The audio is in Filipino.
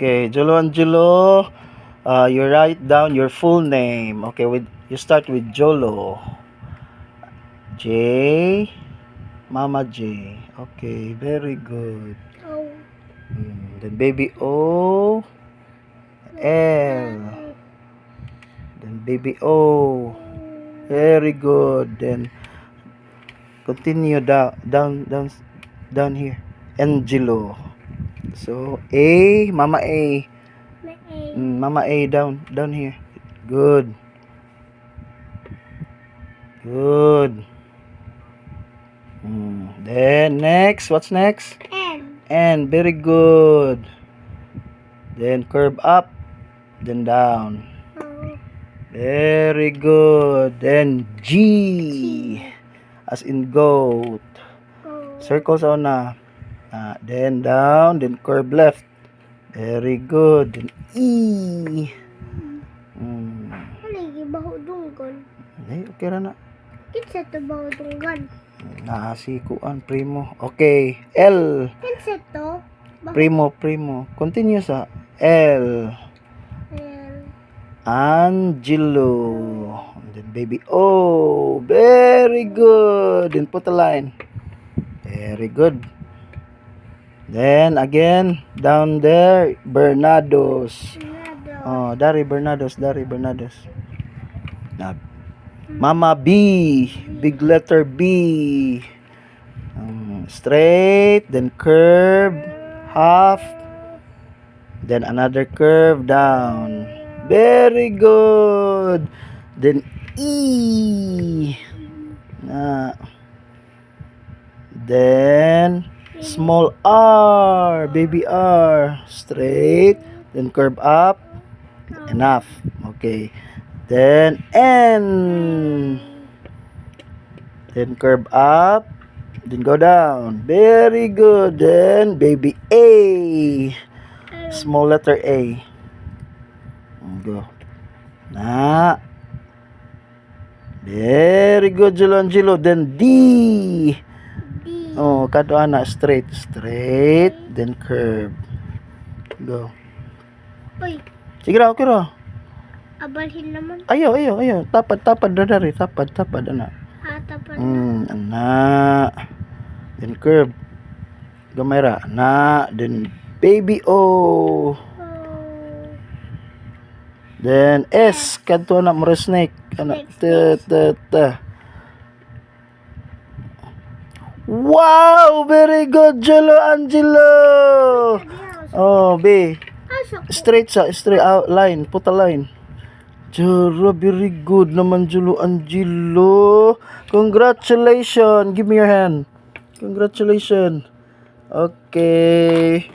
Okay, Jolo Angelo, you write down your full name. Okay, you start with Jolo. J, Mama J. Okay, very good. Oh. Then baby O, L. Then baby O. Very good. Then continue down here. Angelo. So A, Mama A. Mama A down here. Good. Good. Then next, what's next? N. Very good. Then curve up, then down. Very good. Then G, as in goat. Circles on na. Then down, then curve left. Very good. Then E. Okay ra na. Kinsa to bahudunggan? Nasikuan primo. Okay, L. Kinsa to? Primo. Continue sa L. Angelo. And then baby O. Very good. Then put a line. Very good. Then again, down there, Bernados. Oh, Dari Bernados. Now, Mama B. Big letter B. Straight, then curve, half, then another curve down. Very good. Then E. Then small R, baby R. Straight, then curve up. Enough. Okay. Then N. Then curve up. Then go down. Very good. Then baby A. Small letter A. Go. Very good, Angelo. Then D. Oh, kato ana straight, then curve. Go. Uy, Sige ra, okay ra. abalhin naman. Ayo. Tapad dari, tapad ana. Tapan. Ana. Then curve. Gamay ra. Ana, then baby O. Then S, kadto na mo snake. Ana, ta. Wow, very good, Jolo Angelo. Oh, B. Straight out line, put a line. Jolo, very good naman, Jolo Angelo. Congratulations. Give me your hand. Congratulations. Okay.